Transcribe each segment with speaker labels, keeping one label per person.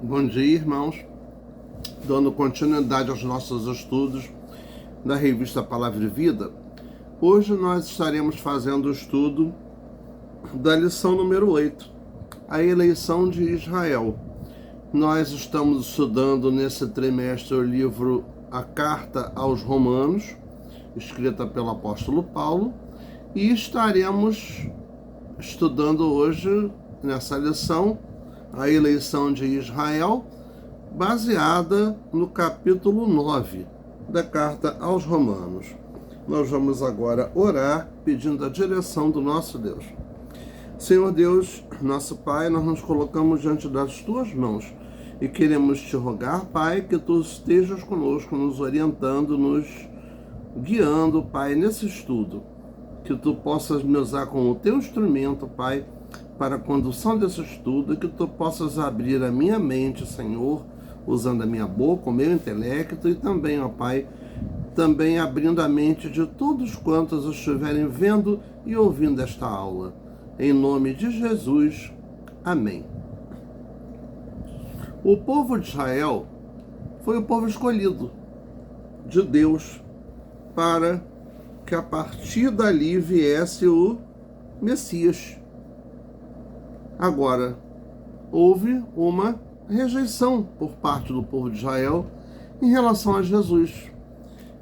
Speaker 1: Bom dia, irmãos. Dando continuidade aos nossos estudos da revista Palavra e Vida, hoje nós estaremos fazendo o estudo da lição número 8, a eleição de Israel. Nós estamos estudando nesse trimestre o livro A Carta aos Romanos, escrita pelo apóstolo Paulo, e estaremos estudando hoje, nessa lição, a eleição de Israel, baseada no capítulo 9 da Carta aos Romanos. Nós vamos agora orar pedindo a direção do nosso Deus. Senhor Deus, nosso Pai, nós nos colocamos diante das Tuas mãos e queremos Te rogar, Pai, que Tu estejas conosco, nos orientando, nos guiando, Pai, nesse estudo. Que Tu possas me usar como Teu instrumento, Pai, para a condução desse estudo, e que Tu possas abrir a minha mente, Senhor, usando a minha boca, o meu intelecto, e também, ó Pai, também abrindo a mente de todos quantos estiverem vendo e ouvindo esta aula. Em nome de Jesus, amém. O povo de Israel foi o povo escolhido de Deus para que a partir dali viesse o Messias. Agora, houve uma rejeição por parte do povo de Israel em relação a Jesus.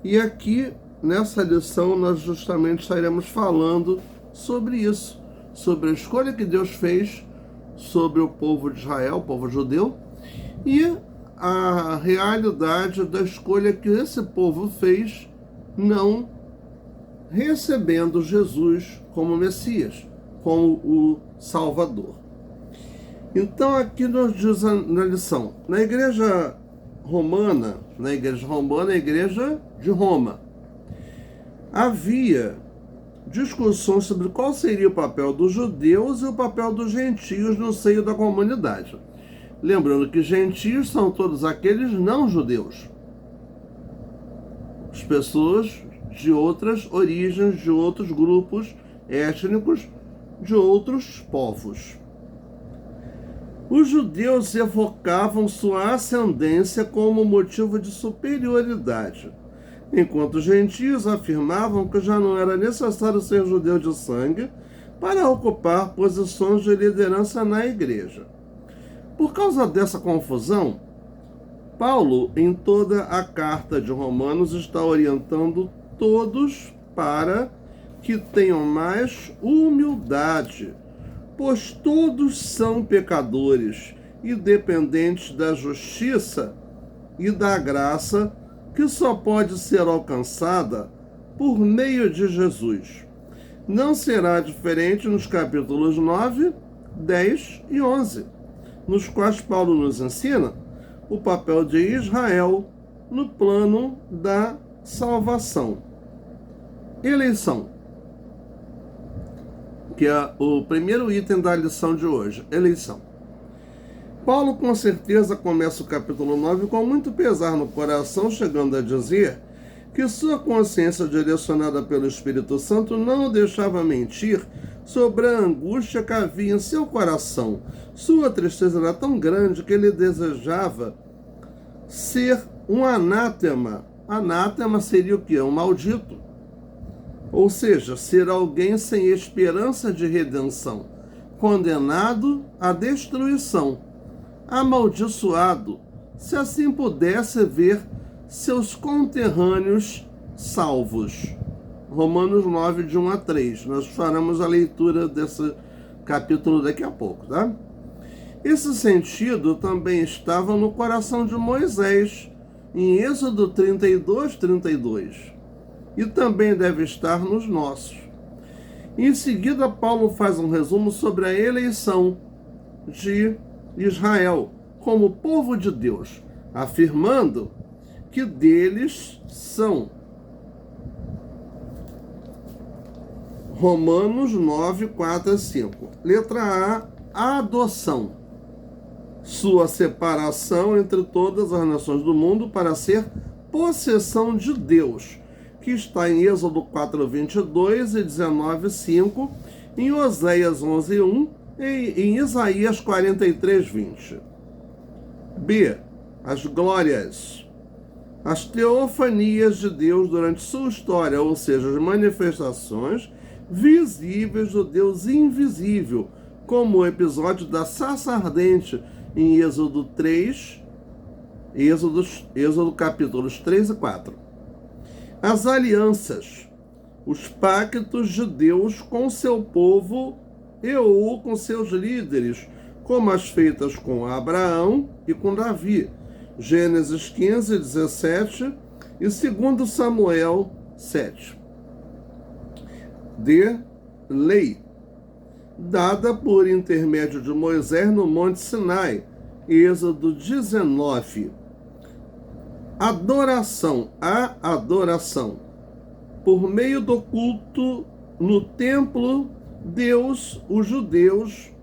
Speaker 1: E aqui, nessa lição, nós justamente estaremos falando sobre isso, sobre a escolha que Deus fez sobre o povo de Israel, o povo judeu, e a realidade da escolha que esse povo fez não recebendo Jesus como Messias, como o Salvador. Então aqui nos diz na lição, na igreja romana, a igreja de Roma, havia discussões sobre qual seria o papel dos judeus e o papel dos gentios no seio da comunidade. Lembrando que gentios são todos aqueles não judeus, as pessoas de outras origens, de outros grupos étnicos, de outros povos. Os judeus evocavam sua ascendência como motivo de superioridade, enquanto os gentios afirmavam que já não era necessário ser judeu de sangue para ocupar posições de liderança na igreja. Por causa dessa confusão, Paulo, em toda a carta de Romanos, está orientando todos para que tenham mais humildade, pois todos são pecadores e dependentes da justiça e da graça que só pode ser alcançada por meio de Jesus. Não será diferente nos capítulos 9, 10 e 11, nos quais Paulo nos ensina o papel de Israel no plano da salvação. Eleição, que é o primeiro item da lição de hoje, eleição. Paulo com certeza começa o capítulo 9 com muito pesar no coração, chegando a dizer que sua consciência direcionada pelo Espírito Santo não o deixava mentir sobre a angústia que havia em seu coração. Sua tristeza era tão grande que ele desejava ser um anátema. Anátema seria o quê? Um maldito. Ou seja, ser alguém sem esperança de redenção, condenado à destruição, amaldiçoado, se assim pudesse ver seus conterrâneos salvos. Romanos 9, de 1 a 3. Nós faremos a leitura desse capítulo daqui a pouco, tá? Esse sentido também estava no coração de Moisés, em Êxodo 32, 32. E também deve estar nos nossos. Em seguida, Paulo faz um resumo sobre a eleição de Israel como povo de Deus, afirmando que deles são. Romanos 9, 4 a 5. Letra A, a adoção. Sua separação entre todas as nações do mundo para ser possessão de Deus, que está em Êxodo 4, 22 e 19, 5, em Oséias 11, 1 e em Isaías 43, 20. B. As glórias. As teofanias de Deus durante sua história, ou seja, as manifestações visíveis do Deus invisível, como o episódio da sarça ardente em Êxodo 3, Êxodo capítulos 3 e 4. As alianças, os pactos de Deus com seu povo e ou com seus líderes, como as feitas com Abraão e com Davi, Gênesis 15, 17 e 2 Samuel 7. D. Lei, dada por intermédio de Moisés no Monte Sinai, Êxodo 19. Adoração, a adoração. Por meio do culto no templo, os judeus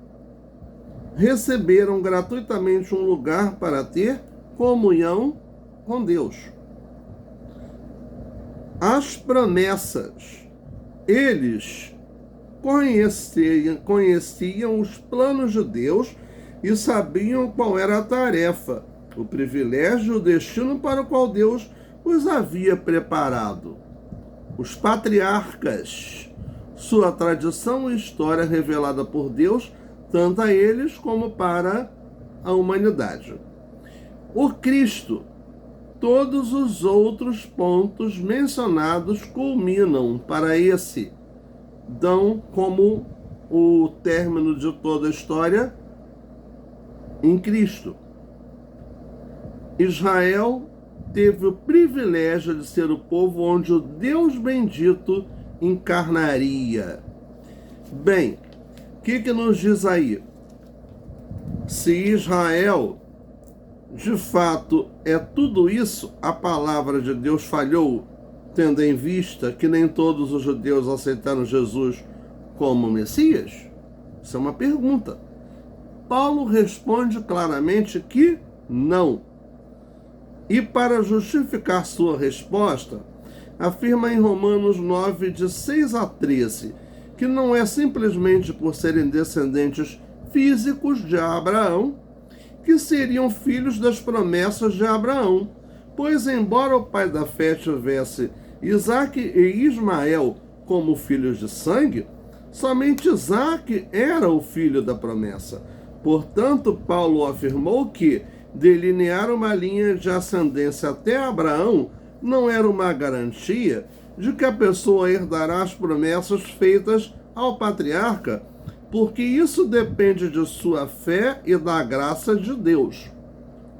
Speaker 1: receberam gratuitamente um lugar para ter comunhão com Deus. As promessas. Eles conheciam os planos de Deus e sabiam qual era a tarefa, o privilégio e o destino para o qual Deus os havia preparado. Os patriarcas, sua tradição e história revelada por Deus, tanto a eles como para a humanidade. O Cristo, todos os outros pontos mencionados culminam para esse, dão como o término de toda a história em Cristo. Israel teve o privilégio de ser o povo onde o Deus bendito encarnaria. Bem, o que nos diz aí? Se Israel de fato é tudo isso, a palavra de Deus falhou, tendo em vista que nem todos os judeus aceitaram Jesus como Messias? Isso é uma pergunta. Paulo responde claramente que não. E para justificar sua resposta, afirma em Romanos 9, de 6 a 13, que não é simplesmente por serem descendentes físicos de Abraão que seriam filhos das promessas de Abraão, pois embora o pai da fé tivesse Isaque e Ismael como filhos de sangue, somente Isaque era o filho da promessa. Portanto, Paulo afirmou que delinear uma linha de ascendência até Abraão não era uma garantia de que a pessoa herdará as promessas feitas ao patriarca, porque isso depende de sua fé e da graça de Deus.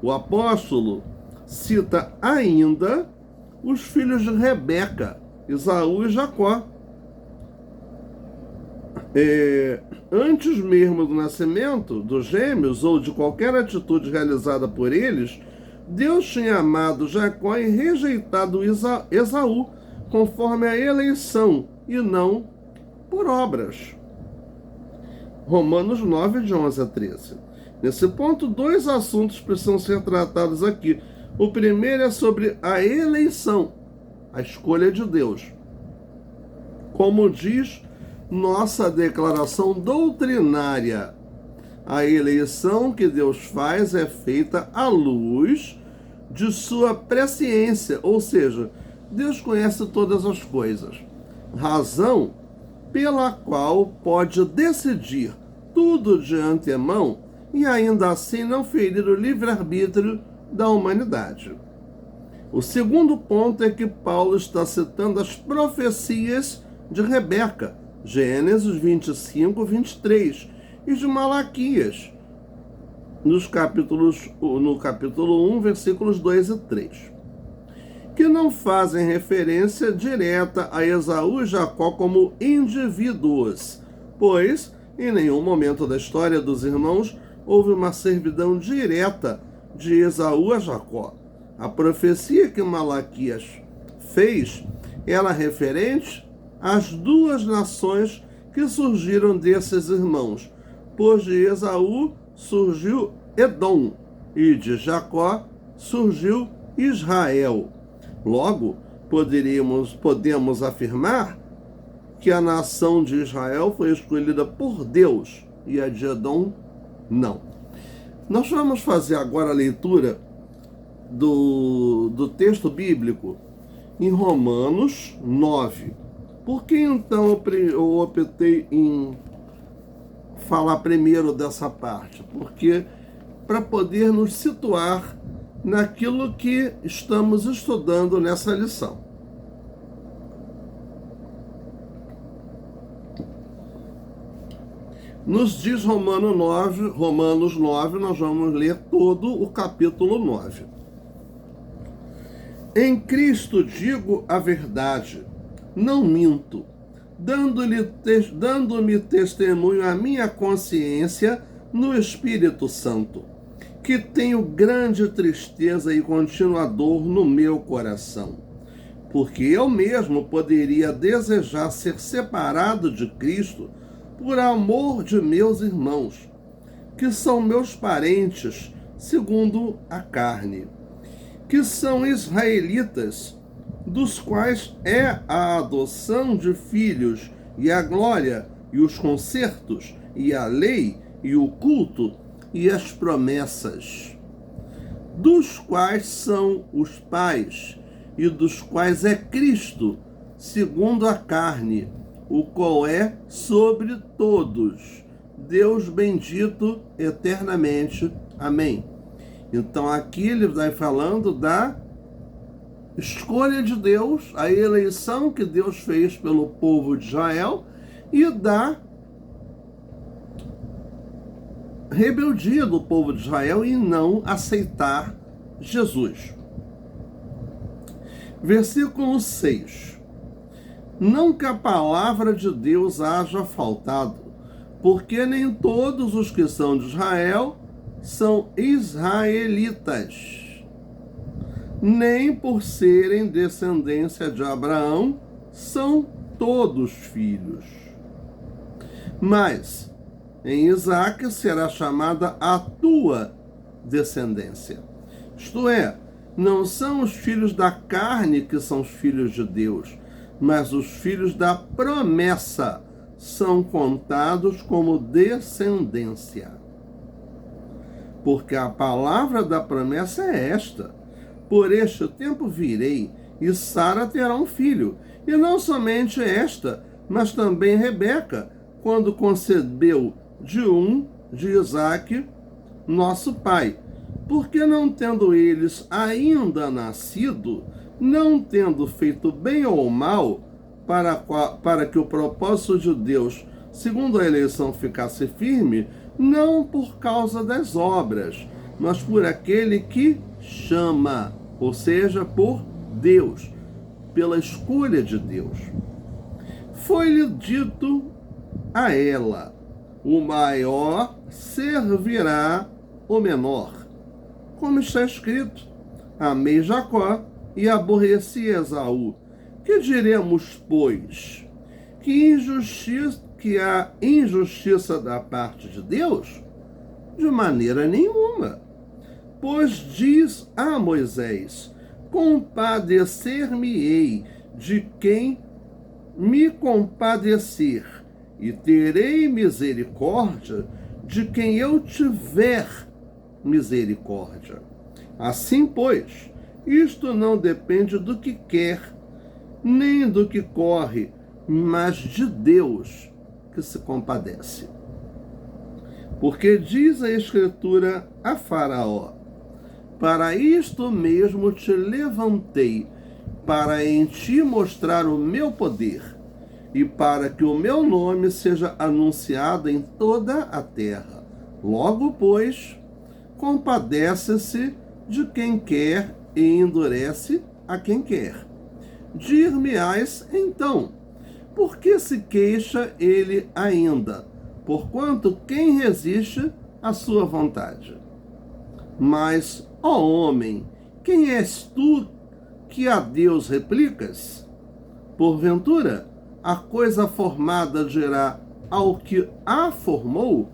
Speaker 1: O apóstolo cita ainda os filhos de Rebeca, Esaú e Jacó. Antes mesmo do nascimento dos gêmeos ou de qualquer atitude realizada por eles, Deus tinha amado Jacó e rejeitado Esaú, conforme a eleição, e não por obras. Romanos 9, de 11 a 13. Nesse ponto, dois assuntos precisam ser tratados aqui. O primeiro é sobre a eleição, a escolha de Deus. Como diz nossa declaração doutrinária, a eleição que Deus faz é feita à luz de sua presciência, ou seja, Deus conhece todas as coisas, razão pela qual pode decidir tudo de antemão e ainda assim não ferir o livre-arbítrio da humanidade. O segundo ponto é que Paulo está citando as profecias de Rebeca, Gênesis 25, 23, e de Malaquias, no capítulo 1, versículos 2 e 3, que não fazem referência direta a Esaú e Jacó como indivíduos, pois em nenhum momento da história dos irmãos houve uma servidão direta de Esaú a Jacó. A profecia que Malaquias fez era referente às duas nações que surgiram desses irmãos, pois de Esaú surgiu Edom e de Jacó surgiu Israel. Logo, podemos afirmar que a nação de Israel foi escolhida por Deus e a de Edom não. Nós vamos fazer agora a leitura do texto bíblico em Romanos 9. Por que então eu optei em falar primeiro dessa parte? Porque para poder nos situar naquilo que estamos estudando nessa lição. Nos diz Romanos 9, nós vamos ler todo o capítulo 9. Em Cristo digo a verdade, não minto, dando-me testemunho à minha consciência no Espírito Santo, que tenho grande tristeza e contínua dor no meu coração, porque eu mesmo poderia desejar ser separado de Cristo por amor de meus irmãos, que são meus parentes segundo a carne, que são israelitas, dos quais é a adoção de filhos, e a glória, e os concertos, e a lei, e o culto, e as promessas, dos quais são os pais, e dos quais é Cristo, segundo a carne, o qual é sobre todos, Deus bendito eternamente. Amém. Então aqui ele vai falando da escolha de Deus, a eleição que Deus fez pelo povo de Israel e da rebeldia do povo de Israel em não aceitar Jesus. Versículo 6. Não que a palavra de Deus haja faltado, porque nem todos os que são de Israel são israelitas, nem por serem descendência de Abraão são todos filhos. Mas em Isaque será chamada a tua descendência. Isto é, não são os filhos da carne que são os filhos de Deus, mas os filhos da promessa são contados como descendência. Porque a palavra da promessa é esta: por este tempo virei, e Sara terá um filho. E não somente esta, mas também Rebeca, quando concebeu de Isaque, nosso pai. Porque não tendo eles ainda nascido, não tendo feito bem ou mal, para que o propósito de Deus, segundo a eleição, ficasse firme, não por causa das obras, mas por aquele que chama, ou seja, por Deus, pela escolha de Deus. Foi-lhe dito a ela: o maior servirá o menor. Como está escrito: amei Jacó e aborreci Esaú. Que diremos, pois? Que há injustiça da parte de Deus? De maneira nenhuma. Pois diz a Moisés: compadecer-me-ei de quem me compadecer, e terei misericórdia de quem eu tiver misericórdia. Assim, pois, isto não depende do que quer, nem do que corre, mas de Deus que se compadece. Porque diz a Escritura a Faraó: para isto mesmo te levantei, para em ti mostrar o meu poder, e para que o meu nome seja anunciado em toda a terra. Logo, pois, compadece-se de quem quer e endurece a quem quer. Dir-me-ás então: por que se queixa ele ainda? Porquanto quem resiste à sua vontade? Mas, ó homem, quem és tu que a Deus replicas? Porventura, a coisa formada dirá ao que a formou: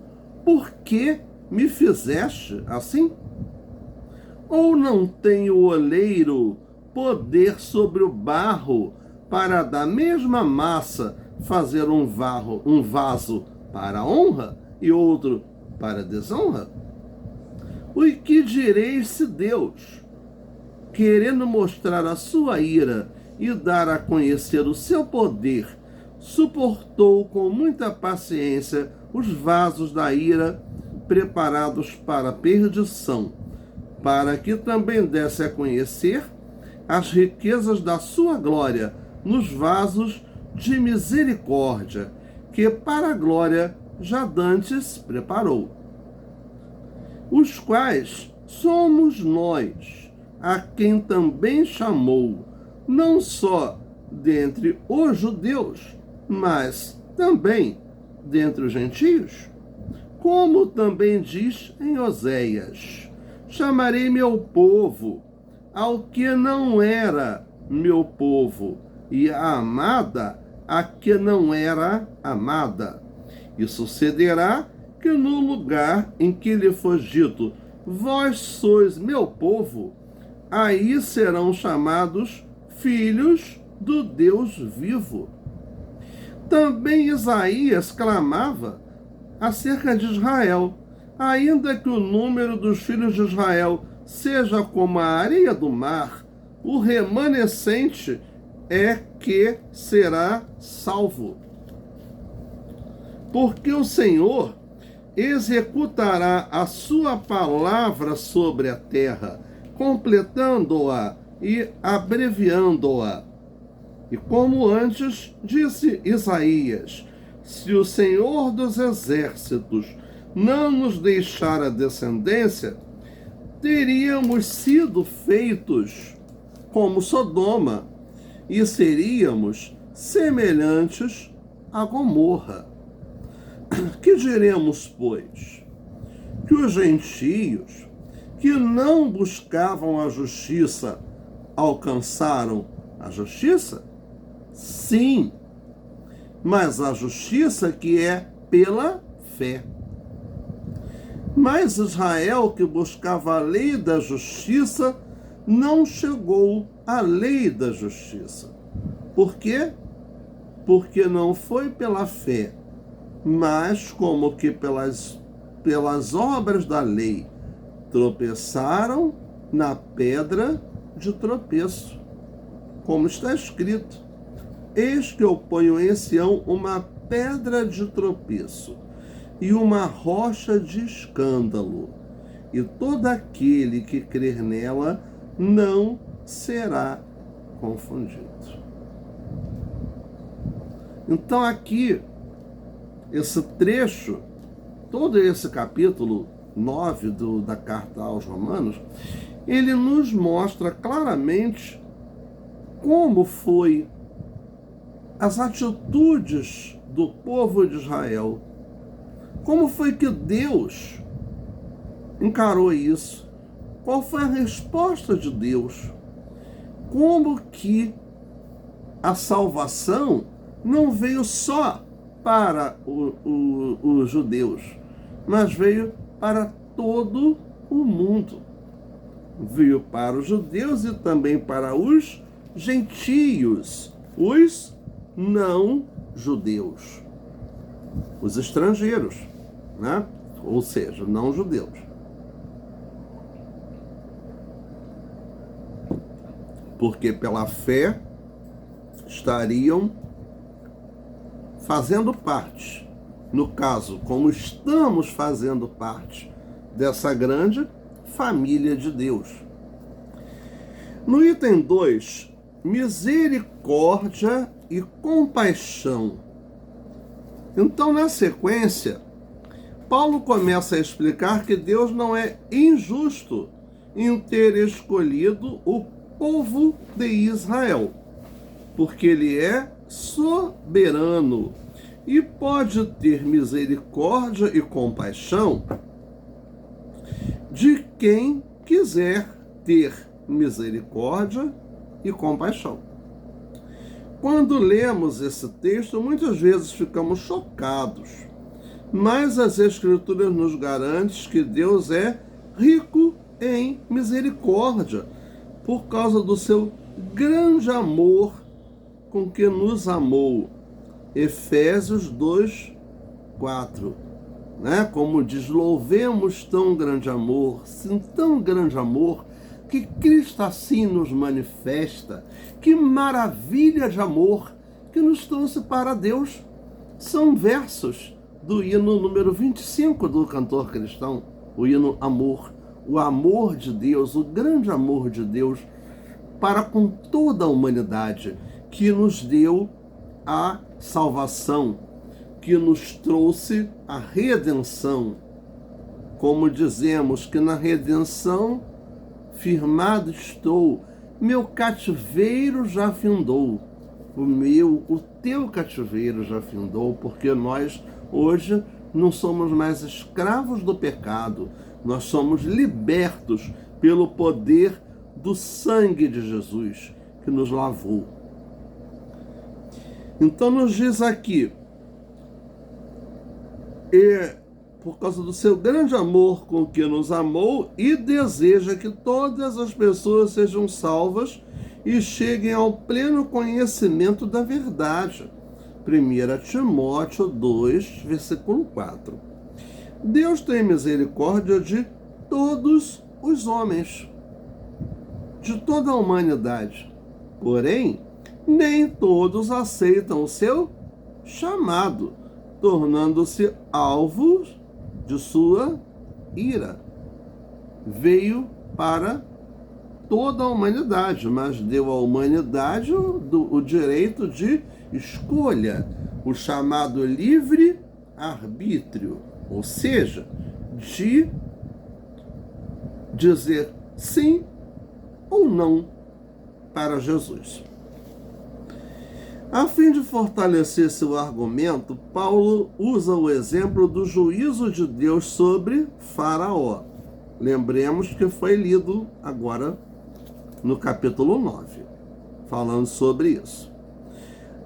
Speaker 1: por que me fizeste assim? Ou não tem o oleiro poder sobre o barro para da mesma massa fazer um vaso para honra e outro para desonra? E que direis se Deus, querendo mostrar a sua ira e dar a conhecer o seu poder, suportou com muita paciência os vasos da ira preparados para a perdição, para que também desse a conhecer as riquezas da sua glória nos vasos de misericórdia, que para a glória já dantes preparou, os quais somos nós, a quem também chamou, não só dentre os judeus, mas também dentre os gentios, como também diz em Oséias: chamarei meu povo ao que não era meu povo, e a amada a que não era amada. E sucederá que no lugar em que lhe foi dito: vós sois meu povo, aí serão chamados filhos do Deus vivo. Também Isaías clamava acerca de Israel: ainda que o número dos filhos de Israel seja como a areia do mar, o remanescente é que será salvo. Porque o Senhor executará a sua palavra sobre a terra, completando-a e abreviando-a. E como antes disse Isaías: se o Senhor dos exércitos não nos deixar a descendência, teríamos sido feitos como Sodoma e seríamos semelhantes a Gomorra. Que diremos, pois? Que os gentios, que não buscavam a justiça, alcançaram a justiça? Sim, mas a justiça que é pela fé. Mas Israel, que buscava a lei da justiça, não chegou à lei da justiça. Por quê? Porque não foi pela fé, mas como que pelas obras da lei, tropeçaram na pedra de tropeço. Como está escrito: eis que eu ponho em Sião uma pedra de tropeço e uma rocha de escândalo, e todo aquele que crer nela não será confundido. Então aqui, esse trecho, todo esse capítulo 9 da carta aos Romanos, ele nos mostra claramente como foi as atitudes do povo de Israel. Como foi que Deus encarou isso? Qual foi a resposta de Deus? Como que a salvação não veio só para os judeus, mas veio para todo o mundo. Veio para os judeus e também para os gentios, os não judeus, os estrangeiros, né? Ou seja, não judeus. Porque pela fé estariam fazendo parte, no caso, como estamos fazendo parte dessa grande família de Deus. No item 2, misericórdia e compaixão. Então, na sequência, Paulo começa a explicar que Deus não é injusto em ter escolhido o povo de Israel, porque ele é soberano e pode ter misericórdia e compaixão de quem quiser ter misericórdia e compaixão. Quando lemos esse texto, muitas vezes ficamos chocados, mas as Escrituras nos garantem que Deus é rico em misericórdia, por causa do seu grande amor com que nos amou. Efésios 2:4. né? Como diz, louvemos tão grande amor, sim, tão grande amor, que Cristo assim nos manifesta. Que maravilha de amor que nos trouxe para Deus. São versos do hino número 25 do cantor cristão, o hino Amor. O amor de Deus, o grande amor de Deus para com toda a humanidade, que nos deu a salvação, que nos trouxe a redenção. Como dizemos que na redenção firmado estou, meu cativeiro já findou. O teu cativeiro já findou, porque nós hoje não somos mais escravos do pecado, nós somos libertos pelo poder do sangue de Jesus que nos lavou. Então nos diz aqui, por causa do seu grande amor com que nos amou, e deseja que todas as pessoas sejam salvas e cheguem ao pleno conhecimento da verdade. 1 Timóteo 2, versículo 4. Deus tem misericórdia de todos os homens, de toda a humanidade. Porém, nem todos aceitam o seu chamado, tornando-se alvos de sua ira. Veio para toda a humanidade, mas deu à humanidade o direito de escolha, o chamado livre-arbítrio, ou seja, de dizer sim ou não para Jesus. A fim de fortalecer seu argumento, Paulo usa o exemplo do juízo de Deus sobre Faraó. Lembremos que foi lido agora no capítulo 9, falando sobre isso.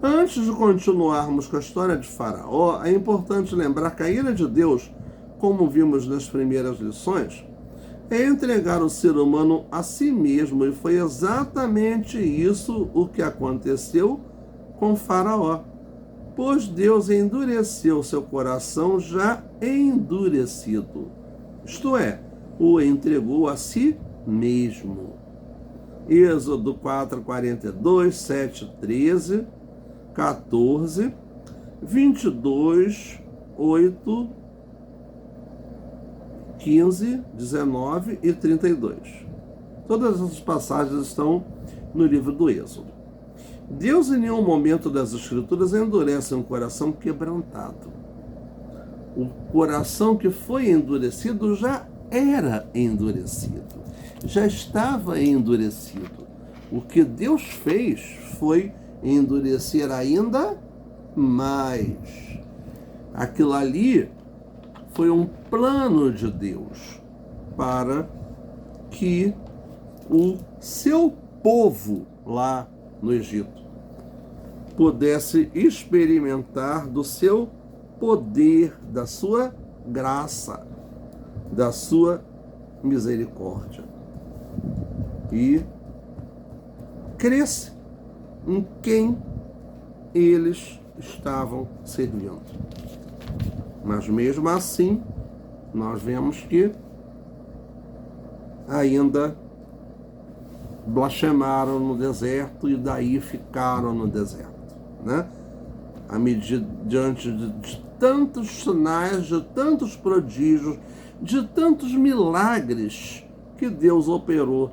Speaker 1: Antes de continuarmos com a história de Faraó, é importante lembrar que a ira de Deus, como vimos nas primeiras lições, é entregar o ser humano a si mesmo, e foi exatamente isso o que aconteceu com Faraó, pois Deus endureceu seu coração já endurecido, isto é, o entregou a si mesmo. Êxodo 4:42, 7:13, 14, 22, 8, 15, 19 e 32. Todas essas passagens estão no livro do Êxodo. Deus em nenhum momento das Escrituras endurece um coração quebrantado. O coração que foi endurecido já era endurecido, já estava endurecido. O que Deus fez foi endurecer ainda mais. Aquilo ali foi um plano de Deus para que o seu povo lá no Egito pudesse experimentar do seu poder, da sua graça, da sua misericórdia, e cresce em quem eles estavam servindo. Mas mesmo assim, nós vemos que ainda blasfemaram no deserto e daí ficaram no deserto, né? Diante de tantos sinais, de tantos prodígios, de tantos milagres que Deus operou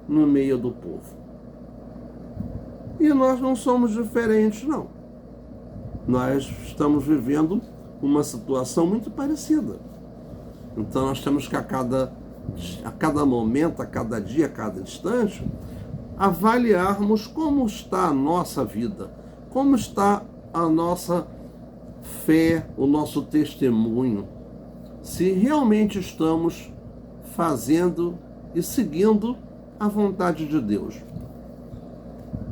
Speaker 1: no meio do povo. E nós não somos diferentes, não. Nós estamos vivendo uma situação muito parecida. Então nós temos que a cada momento, a cada dia, a cada instante, avaliarmos como está a nossa vida, como está a nossa fé, o nosso testemunho, se realmente estamos fazendo e seguindo a vontade de Deus.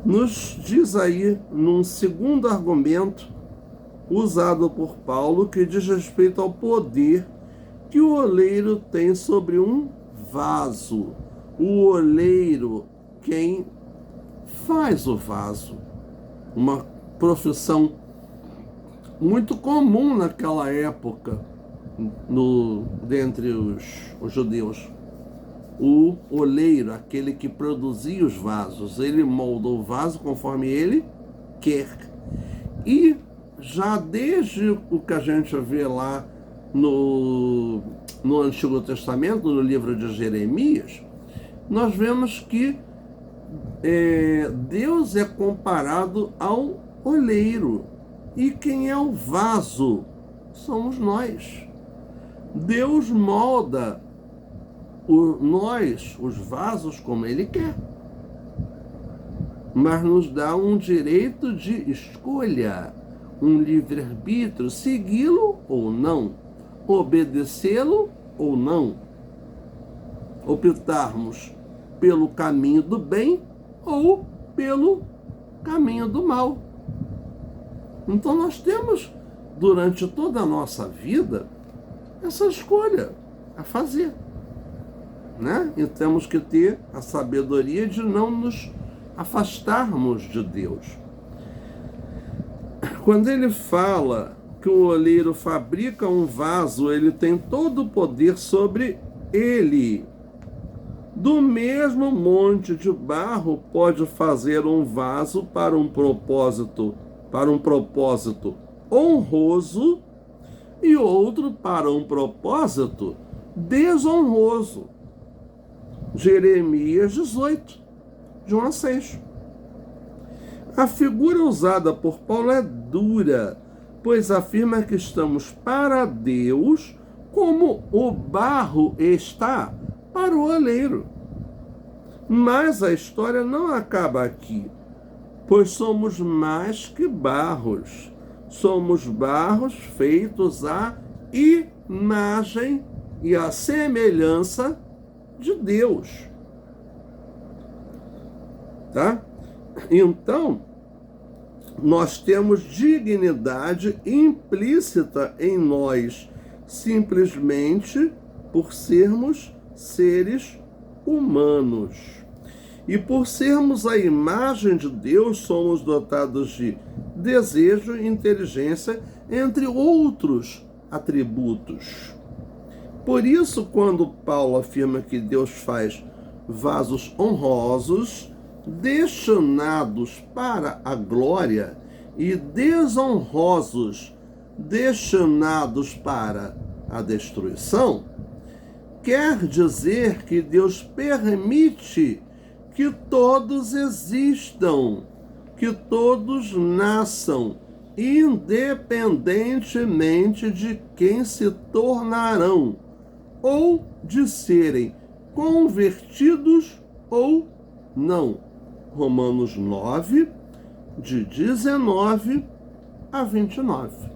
Speaker 1: Nos diz aí, num segundo argumento usado por Paulo, que diz respeito ao poder que o oleiro tem sobre um vaso. O oleiro, quem faz o vaso, uma profissão muito comum naquela época, dentre os judeus. O oleiro, aquele que produzia os vasos, ele molda o vaso conforme ele quer. E já desde o que a gente vê lá no Antigo Testamento, no livro de Jeremias, nós vemos que Deus é comparado ao oleiro. E quem é o vaso? Somos nós. Deus molda nós, os vasos, como Ele quer. Mas nos dá um direito de escolha, um livre-arbítrio, segui-lo ou não, obedecê-lo ou não, optarmos pelo caminho do bem ou pelo caminho do mal. Então nós temos, durante toda a nossa vida, essa escolha a fazer, né? E temos que ter a sabedoria de não nos afastarmos de Deus. Quando ele fala que o oleiro fabrica um vaso, ele tem todo o poder sobre ele. Do mesmo monte de barro pode fazer um vaso para um propósito honroso e outro para um propósito desonroso. Jeremias 18, de 1 a 6. A figura usada por Paulo é dura, pois afirma que estamos para Deus como o barro está para o oleiro. Mas a história não acaba aqui, pois somos mais que barros. Somos barros feitos à imagem e à semelhança de Deus. Tá? Então, nós temos dignidade implícita em nós, simplesmente por sermos seres humanos. E por sermos a imagem de Deus, somos dotados de desejo e inteligência, entre outros atributos. Por isso, quando Paulo afirma que Deus faz vasos honrosos, destinados para a glória, e desonrosos, destinados para a destruição, quer dizer que Deus permite que todos existam, que todos nasçam, independentemente de quem se tornarão, ou de serem convertidos ou não. Romanos 9, de 19 a 29.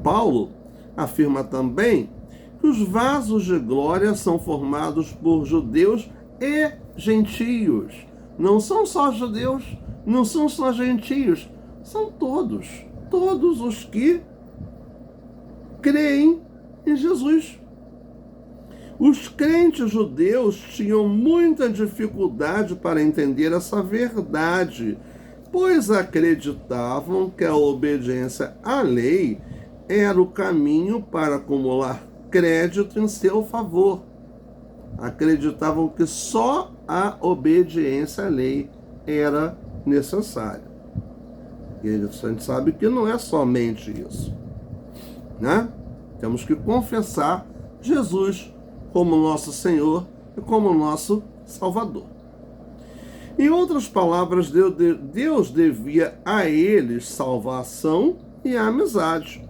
Speaker 1: Paulo afirma também que os vasos de glória são formados por judeus e gentios. Não são só judeus, não são só gentios, são todos os que creem em Jesus. Os crentes judeus tinham muita dificuldade para entender essa verdade, pois acreditavam que a obediência à lei era o caminho para acumular crédito em seu favor. Acreditavam que só a obediência à lei era necessária. E a gente sabe que não é somente isso, né? Temos que confessar Jesus como nosso Senhor e como nosso Salvador. Em outras palavras, Deus devia a eles salvação e amizade.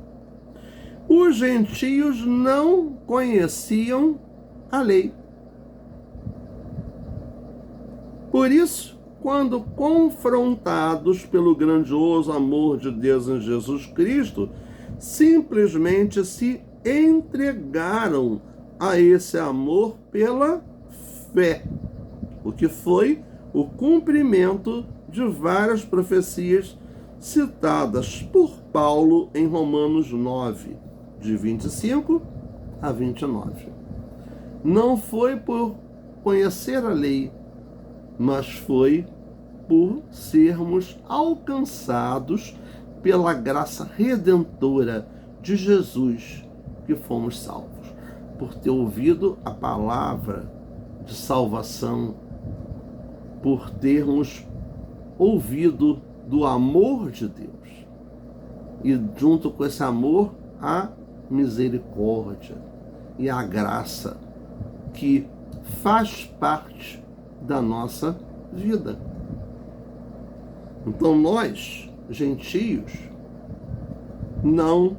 Speaker 1: Os gentios não conheciam a lei. Por isso, quando confrontados pelo grandioso amor de Deus em Jesus Cristo, simplesmente se entregaram a esse amor pela fé, o que foi o cumprimento de várias profecias citadas por Paulo em Romanos 9, de 25 a 29. Não foi por conhecer a lei, mas foi por sermos alcançados pela graça redentora de Jesus, que fomos salvos, por ter ouvido a palavra de salvação, por termos ouvido do amor de Deus. E junto com esse amor, a misericórdia e a graça que faz parte da nossa vida. Então nós, gentios, não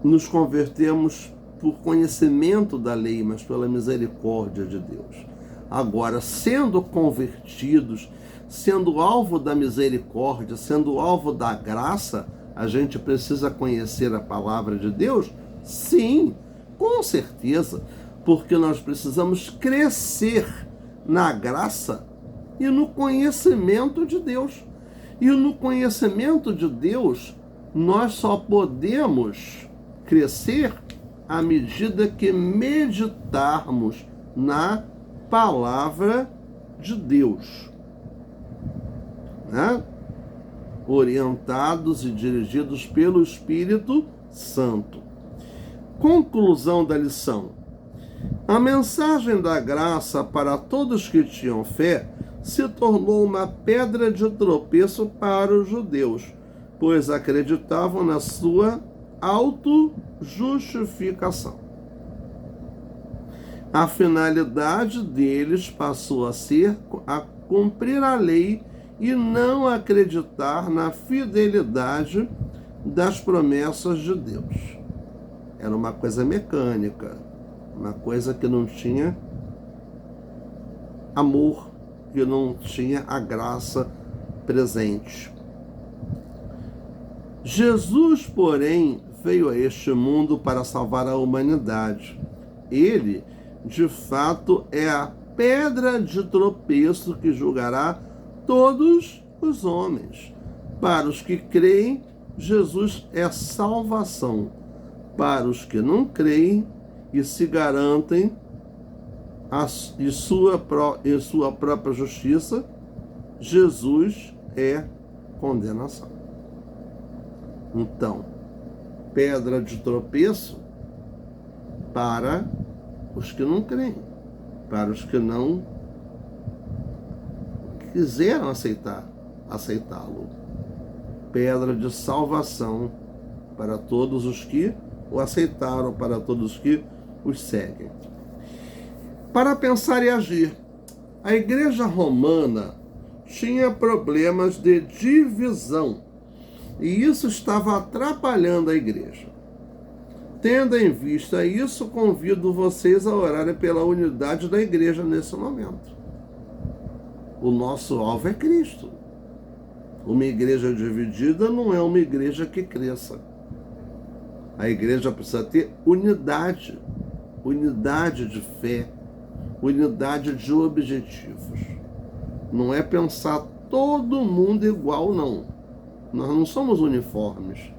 Speaker 1: nos convertemos por conhecimento da lei, mas pela misericórdia de Deus. Agora, sendo convertidos, sendo alvo da misericórdia, sendo alvo da graça, a gente precisa conhecer a palavra de Deus? Sim, com certeza, porque nós precisamos crescer na graça e no conhecimento de Deus. E no conhecimento de Deus, nós só podemos crescer à medida que meditarmos na palavra de Deus, né? Orientados e dirigidos pelo Espírito Santo. Conclusão da lição. A mensagem da graça para todos que tinham fé se tornou uma pedra de tropeço para os judeus, pois acreditavam na sua autojustificação. A finalidade deles passou a ser a cumprir a lei e não acreditar na fidelidade das promessas de Deus. Era uma coisa mecânica, uma coisa que não tinha amor, que não tinha a graça presente. Jesus, porém, veio a este mundo para salvar a humanidade. Ele, de fato, é a pedra de tropeço que julgará todos os homens. Para os que creem, Jesus é salvação. Para os que não creem e se garantem em sua própria justiça, Jesus é condenação. Então, pedra de tropeço para os que não creem, para os que não quiseram aceitá-lo. Pedra de salvação para todos os que o aceitaram, para todos os que os seguem. Para pensar e agir, a Igreja Romana tinha problemas de divisão e isso estava atrapalhando a Igreja. Tendo em vista isso, convido vocês a orarem pela unidade da Igreja nesse momento. O nosso alvo é Cristo. Uma igreja dividida não é uma igreja que cresça. A igreja precisa ter unidade, unidade de fé, unidade de objetivos. Não é pensar todo mundo igual, não. Nós não somos uniformes.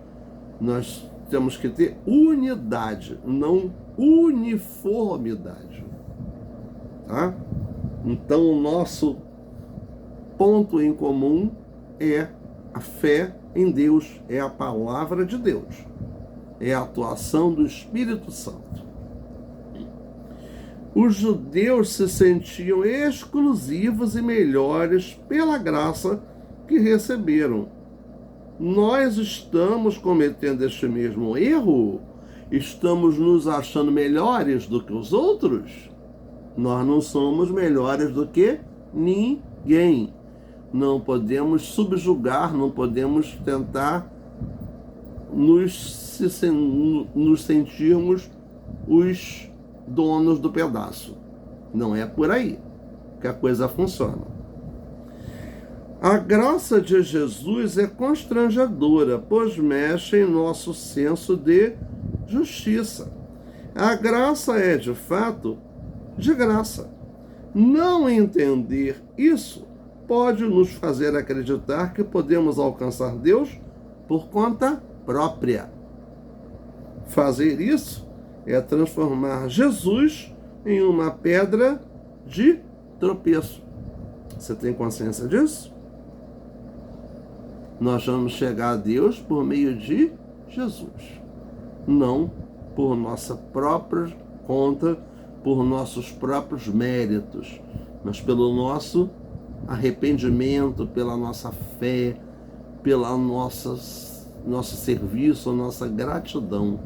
Speaker 1: Nós temos que ter unidade, não uniformidade. Tá? Então, o nosso ponto em comum é a fé em Deus, é a palavra de Deus, é a atuação do Espírito Santo. Os judeus se sentiam exclusivos e melhores pela graça que receberam. Nós estamos cometendo este mesmo erro? Estamos nos achando melhores do que os outros? Nós não somos melhores do que ninguém. Não podemos subjugar, não podemos tentar nos sentirmos os donos do pedaço. Não é por aí que a coisa funciona. A graça de Jesus é constrangedora, pois mexe em nosso senso de justiça. A graça é, de fato, de graça. Não entender isso pode nos fazer acreditar que podemos alcançar Deus por conta própria. Fazer isso é transformar Jesus em uma pedra de tropeço. Você tem consciência disso? Nós vamos chegar a Deus por meio de Jesus. não por nossa própria conta, por nossos próprios méritos, mas pelo nosso arrependimento, pela nossa fé, pela nosso serviço, nossa gratidão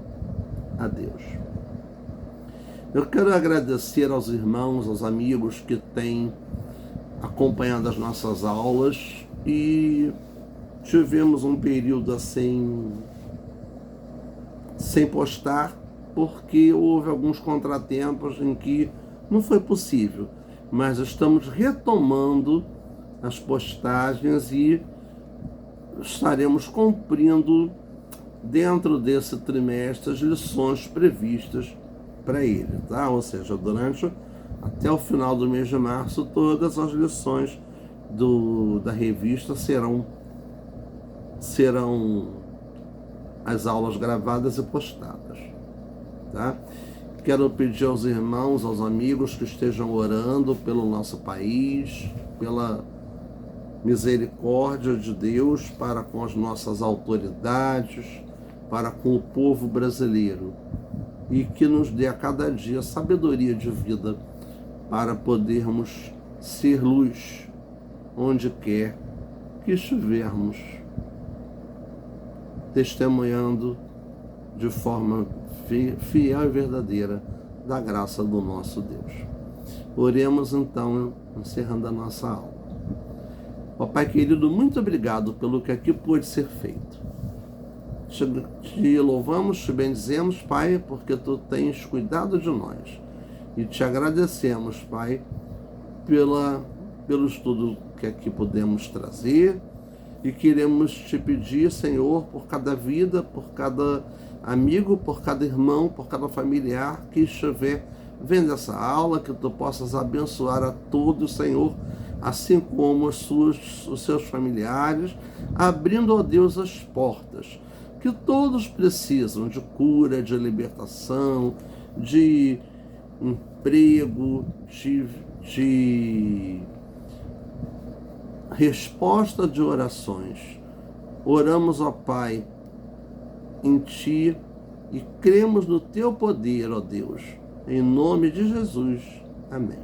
Speaker 1: a Deus. Eu quero agradecer aos irmãos, aos amigos que têm acompanhado as nossas aulas, e tivemos um período assim sem postar, porque houve alguns contratempos em que não foi possível, mas estamos retomando as postagens e estaremos cumprindo dentro desse trimestre as lições previstas para ele, tá? Ou seja, até o final do mês de março, todas as lições da revista serão as aulas gravadas e postadas, tá? Quero pedir aos irmãos, aos amigos que estejam orando pelo nosso país, pela misericórdia de Deus para com as nossas autoridades, para com o povo brasileiro, e que nos dê a cada dia sabedoria de vida para podermos ser luz onde quer que estivermos, testemunhando de forma fiel e verdadeira da graça do nosso Deus. Oremos então, encerrando a nossa aula. Ó Pai querido, muito obrigado pelo que aqui pôde ser feito. Te louvamos, te bendizemos, Pai, porque Tu tens cuidado de nós. E te agradecemos, Pai, pelo estudo que aqui podemos trazer, e queremos te pedir, Senhor, por cada vida, por cada amigo, por cada irmão, por cada familiar que estiver vendo essa aula, que Tu possas abençoar a todos, Senhor, assim como os seus familiares, abrindo, ó Deus, as portas que todos precisam de cura, de libertação, de emprego, de resposta de orações. Oramos, ó Pai, em Ti e cremos no Teu poder, ó Deus. Em nome de Jesus. Amém.